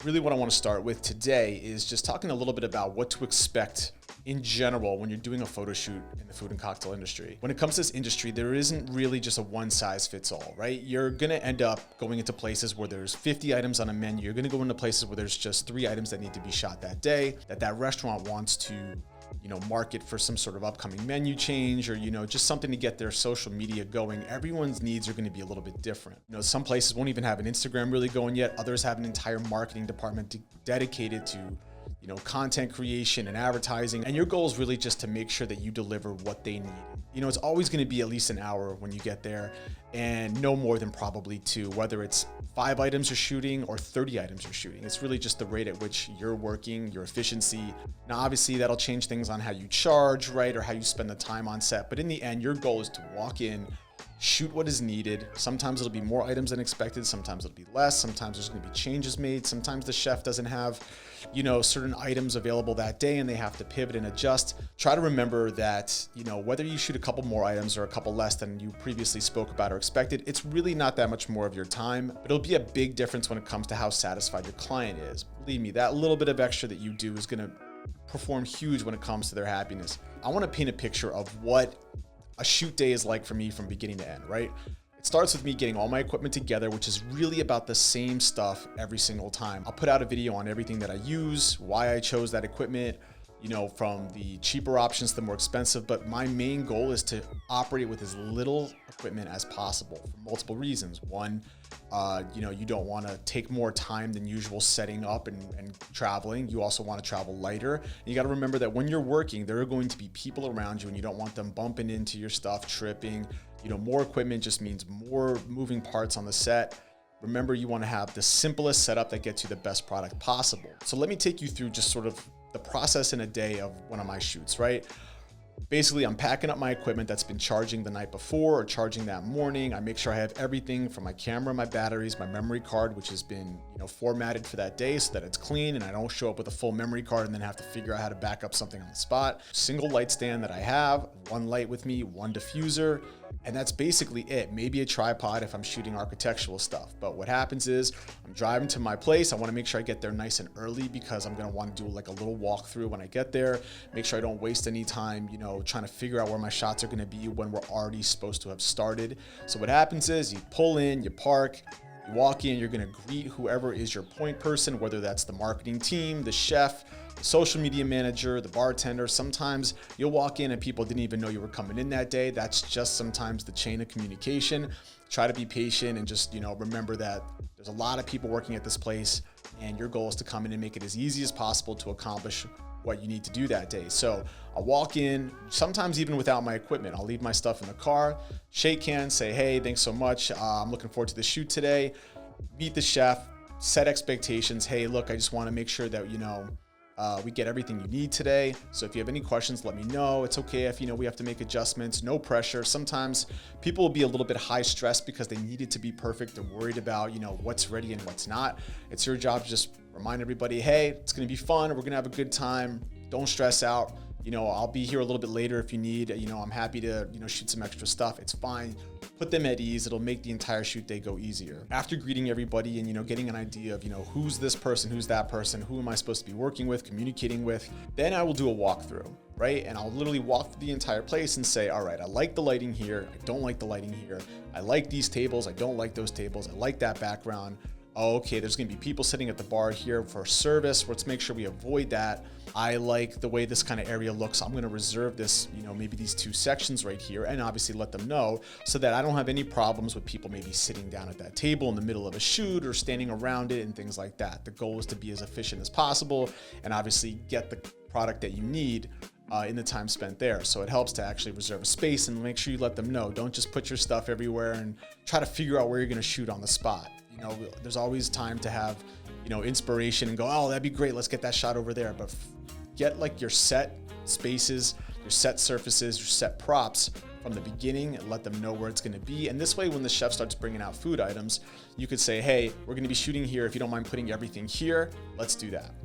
Really what I want to start with today is just talking a little bit about what to expect in general when you're doing a photo shoot in the food and cocktail industry. When it comes to this industry, there isn't really just a one size fits all, right? You're going to end up going into places where there's 50 items on a menu. You're going to go into places where there's just 3 items that need to be shot that day, that restaurant wants to market for some sort of upcoming menu change or, just something to get their social media going. Everyone's needs are going to be a little bit different. Some places won't even have an Instagram really going yet. Others have an entire marketing department dedicated to, content creation and advertising. And your goal is really just to make sure that you deliver what they need. It's always going to be at least an hour when you get there and no more than probably 2, whether it's 5 items you're shooting or 30 items you're shooting. It's really just the rate at which you're working, your efficiency. Now, obviously that'll change things on how you charge, right? Or how you spend the time on set. But in the end, your goal is to walk in, shoot what is needed. Sometimes it'll be more items than expected. Sometimes it'll be less. Sometimes there's going to be changes made. Sometimes the chef doesn't have, certain items available that day and they have to pivot and adjust. Try to remember that, whether you shoot a couple more items or a couple less than you previously spoke about or expected, it's really not that much more of your time, but it'll be a big difference when it comes to how satisfied your client is. Believe me, that little bit of extra that you do is going to perform huge when it comes to their happiness. I want to paint a picture of what a shoot day is like for me from beginning to end, right? It starts with me getting all my equipment together, which is really about the same stuff every single time. I'll put out a video on everything that I use, why I chose that equipment, from the cheaper options to the more expensive, but my main goal is to operate with as little equipment as possible for multiple reasons. One, you don't want to take more time than usual setting up and traveling. You also want to travel lighter. And you got to remember that when you're working, there are going to be people around you and you don't want them bumping into your stuff, tripping. More equipment just means more moving parts on the set. Remember, you want to have the simplest setup that gets you the best product possible. So let me take you through just sort of the process in a day of one of my shoots, right? Basically, I'm packing up my equipment that's been charging the night before or charging that morning. I make sure I have everything from my camera, my batteries, my memory card, which has been, formatted for that day so that it's clean and I don't show up with a full memory card and then have to figure out how to back up something on the spot. Single light stand that I have, 1 light with me, 1 diffuser, and that's basically it. Maybe a tripod if I'm shooting architectural stuff. But what happens is I'm driving to my place. I want to make sure I get there nice and early because I'm going to want to do like a little walkthrough when I get there. Make sure I don't waste any time, trying to figure out where my shots are going to be when we're already supposed to have started. So what happens is you pull in, you park, you walk in, you're going to greet whoever is your point person, whether that's the marketing team, the chef, the social media manager, the bartender. Sometimes you'll walk in and people didn't even know you were coming in that day. That's just sometimes the chain of communication. Try to be patient and just, remember that there's a lot of people working at this place and your goal is to come in and make it as easy as possible to accomplish what you need to do that day. So I'll walk in, sometimes even without my equipment. I'll leave my stuff in the car, shake hands, say, hey, thanks so much. I'm looking forward to the shoot today. Meet the chef, set expectations. Hey, look, I just want to make sure that, we get everything you need today. So if you have any questions, let me know. It's okay if, we have to make adjustments, no pressure. Sometimes people will be a little bit high stress because they need it to be perfect. They're worried about, what's ready and what's not. It's your job to just remind everybody, hey, it's going to be fun. We're going to have a good time. Don't stress out. I'll be here a little bit later if you need, I'm happy to, shoot some extra stuff. It's fine. Put them at ease. It'll make the entire shoot day go easier. After greeting everybody and, getting an idea of, who's this person, who's that person, who am I supposed to be working with, communicating with, then I will do a walkthrough, right? And I'll literally walk through the entire place and say, all right, I like the lighting here. I don't like the lighting here. I like these tables. I don't like those tables. I like that background. Oh, okay, there's gonna be people sitting at the bar here for service. Let's make sure we avoid that. I like the way this kind of area looks. I'm gonna reserve this, maybe these 2 sections right here and obviously let them know so that I don't have any problems with people maybe sitting down at that table in the middle of a shoot or standing around it and things like that. The goal is to be as efficient as possible and obviously get the product that you need in the time spent there. So it helps to actually reserve a space and make sure you let them know. Don't just put your stuff everywhere and try to figure out where you're gonna shoot on the spot. There's always time to have, inspiration and go, oh, that'd be great. Let's get that shot over there. But get like your set spaces, your set surfaces, your set props from the beginning and let them know where it's going to be. And this way, when the chef starts bringing out food items, you could say, hey, we're going to be shooting here. If you don't mind putting everything here, let's do that.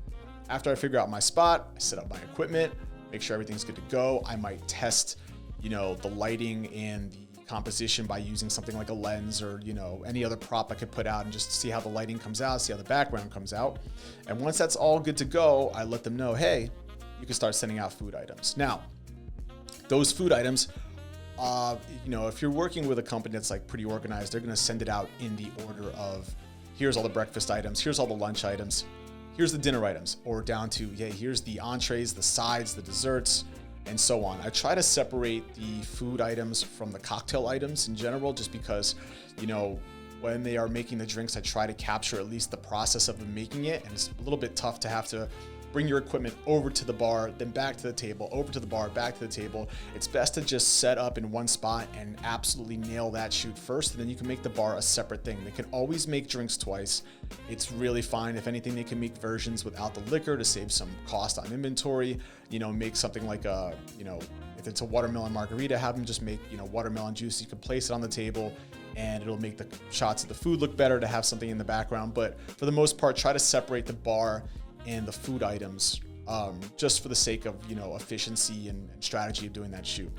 After I figure out my spot, I set up my equipment, make sure everything's good to go. I might test, the lighting and the composition by using something like a lens or, any other prop I could put out and just see how the lighting comes out, see how the background comes out. And once that's all good to go, I let them know, hey, you can start sending out food items. Now, those food items, if you're working with a company that's like pretty organized, they're going to send it out in the order of, here's all the breakfast items, here's all the lunch items, here's the dinner items, or down to, here's the entrees, the sides, the desserts, and so on. I try to separate the food items from the cocktail items in general, just because, when they are making the drinks, I try to capture at least the process of them making it. And it's a little bit tough to have to bring your equipment over to the bar, then back to the table, over to the bar, back to the table. It's best to just set up in one spot and absolutely nail that shoot first, and then you can make the bar a separate thing. They can always make drinks twice. It's really fine. If anything, they can make versions without the liquor to save some cost on inventory. Make something like if it's a watermelon margarita, have them just make, watermelon juice. You can place it on the table and it'll make the shots of the food look better to have something in the background. But for the most part, try to separate the bar and the food items, just for the sake of, efficiency and strategy of doing that shoot.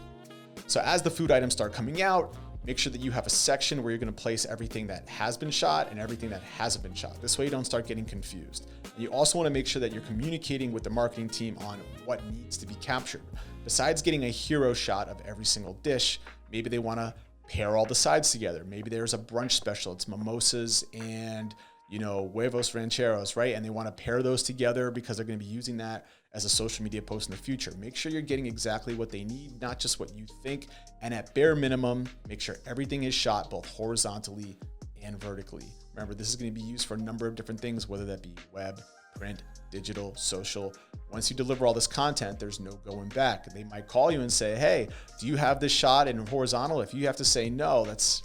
So as the food items start coming out, make sure that you have a section where you're going to place everything that has been shot and everything that hasn't been shot. This way you don't start getting confused. And you also want to make sure that you're communicating with the marketing team on what needs to be captured. Besides getting a hero shot of every single dish, maybe they want to pair all the sides together. Maybe there's a brunch special. It's mimosas and huevos rancheros, right? And they want to pair those together because they're going to be using that as a social media post in the future. Make sure you're getting exactly what they need, not just what you think. And at bare minimum, make sure everything is shot both horizontally and vertically. Remember, this is going to be used for a number of different things, whether that be web, print, digital, social. Once you deliver all this content, there's no going back. They might call you and say, hey, do you have this shot in horizontal? If you have to say no, it's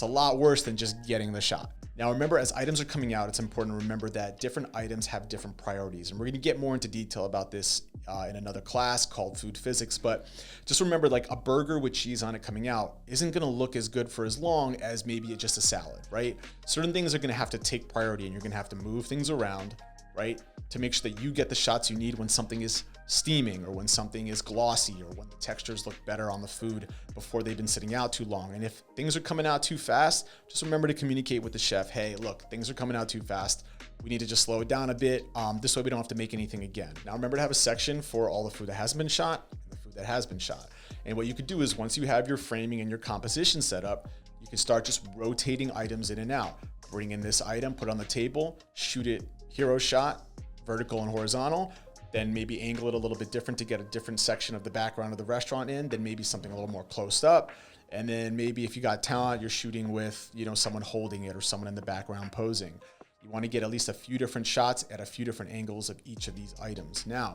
a lot worse than just getting the shot. Now, remember, as items are coming out, it's important to remember that different items have different priorities. And we're going to get more into detail about this in another class called Food Physics. But just remember, like a burger with cheese on it coming out isn't going to look as good for as long as maybe it's just a salad, right? Certain things are going to have to take priority, and you're going to have to move things around, right, to make sure that you get the shots you need when something is steaming or when something is glossy or when the textures look better on the food before they've been sitting out too long. And if things are coming out too fast, just remember to communicate with the chef. Hey, look, things are coming out too fast. We need to just slow it down a bit. This way we don't have to make anything again. Now remember to have a section for all the food that hasn't been shot and the food that has been shot. And what you could do is once you have your framing and your composition set up, you can start just rotating items in and out. Bring in this item, put it on the table, shoot it hero shot, vertical and horizontal, then maybe angle it a little bit different to get a different section of the background of the restaurant in, then maybe something a little more close up. And then maybe if you got talent, you're shooting with, someone holding it or someone in the background posing. You want to get at least a few different shots at a few different angles of each of these items. Now,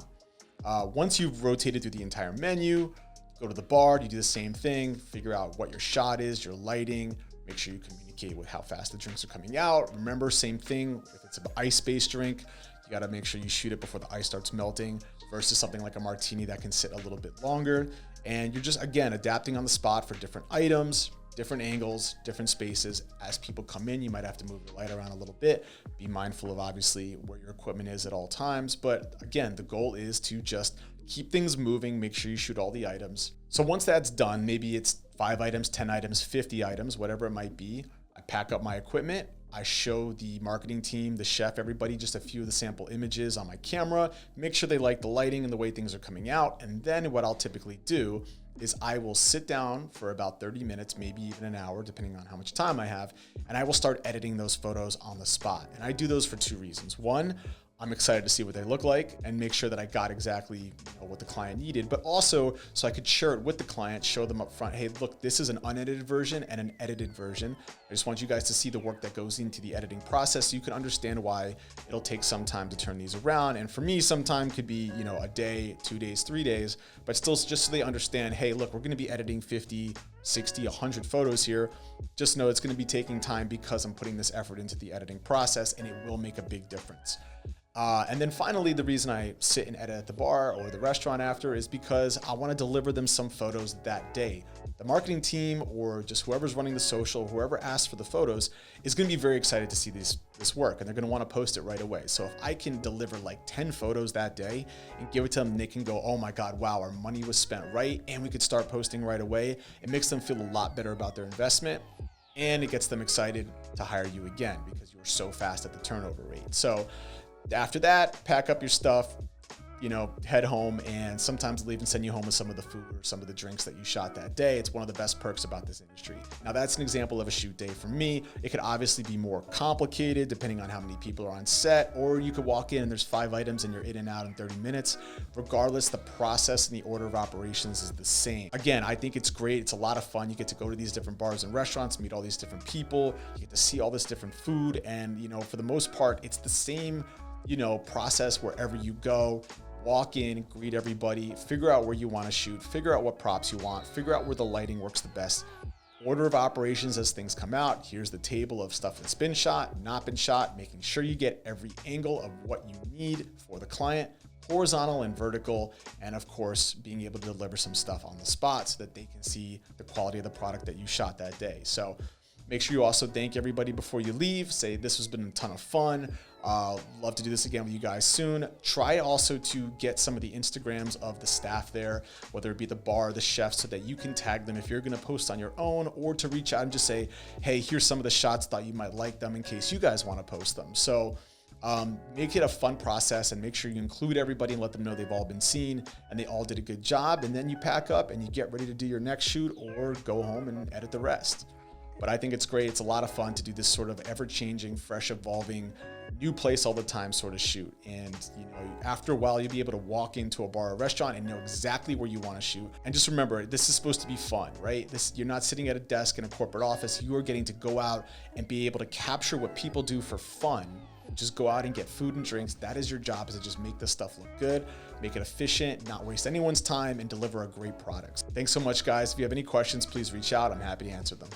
once you've rotated through the entire menu, go to the bar, you do the same thing, figure out what your shot is, your lighting, make sure you communicate with how fast the drinks are coming out. Remember, same thing, if it's an ice-based drink, you got to make sure you shoot it before the ice starts melting versus something like a martini that can sit a little bit longer. And you're just, again, adapting on the spot for different items, different angles, different spaces. As people come in, you might have to move your light around a little bit. Be mindful of obviously where your equipment is at all times. But again, the goal is to just keep things moving, make sure you shoot all the items. So once that's done, maybe it's 5 items, 10 items, 50 items, whatever it might be. I pack up my equipment. I show the marketing team, the chef, everybody, just a few of the sample images on my camera, make sure they like the lighting and the way things are coming out. And then what I'll typically do is I will sit down for about 30 minutes, maybe even an hour, depending on how much time I have, and I will start editing those photos on the spot. And I do those for 2 reasons. One, I'm excited to see what they look like and make sure that I got exactly what the client needed, but also so I could share it with the client, show them up front, hey, look, this is an unedited version and an edited version. I just want you guys to see the work that goes into the editing process so you can understand why it'll take some time to turn these around. And for me, some time could be, a day, 2 days, 3 days, but still just so they understand, hey, look, we're going to be editing 50, 60, 100 photos here. Just know it's going to be taking time because I'm putting this effort into the editing process and it will make a big difference. And then finally, the reason I sit and edit at the bar or the restaurant after is because I want to deliver them some photos that day. The marketing team or just whoever's running the social, whoever asks for the photos is going to be very excited to see this work, and they're going to want to post it right away. So if I can deliver like 10 photos that day and give it to them, they can go, oh my God, wow, our money was spent right. And we could start posting right away. It makes them feel a lot better about their investment. And it gets them excited to hire you again because you were so fast at the turnover rate. So after that, pack up your stuff, head home, and sometimes they'll even send you home with some of the food or some of the drinks that you shot that day. It's one of the best perks about this industry. Now, that's an example of a shoot day for me. It could obviously be more complicated depending on how many people are on set, or you could walk in and there's 5 items and you're in and out in 30 minutes. Regardless, the process and the order of operations is the same. Again, I think it's great. It's a lot of fun. You get to go to these different bars and restaurants, meet all these different people. You get to see all this different food. And, for the most part, it's the same process wherever you go. Walk in, greet everybody, figure out where you want to shoot, figure out what props you want, figure out where the lighting works the best. Order of operations as things come out. Here's the table of stuff that's been shot, not been shot, making sure you get every angle of what you need for the client, horizontal and vertical, and of course, being able to deliver some stuff on the spot so that they can see the quality of the product that you shot that day. So make sure you also thank everybody before you leave. Say, this has been a ton of fun. Love to do this again with you guys soon. Try also to get some of the Instagrams of the staff there, whether it be the bar or the chef, so that you can tag them if you're going to post on your own, or to reach out and just say, hey, here's some of the shots, thought you might like them in case you guys want to post them. So make it a fun process and make sure you include everybody and let them know they've all been seen and they all did a good job. And then you pack up and you get ready to do your next shoot or go home and edit the rest. But I think it's great. It's a lot of fun to do this sort of ever-changing, fresh, evolving, new place all the time sort of shoot. And after a while, you'll be able to walk into a bar or restaurant and know exactly where you want to shoot. And just remember, this is supposed to be fun, right? You're not sitting at a desk in a corporate office. You are getting to go out and be able to capture what people do for fun. Just go out and get food and drinks. That is your job, is to just make this stuff look good, make it efficient, not waste anyone's time, and deliver a great product. Thanks so much, guys. If you have any questions, please reach out. I'm happy to answer them.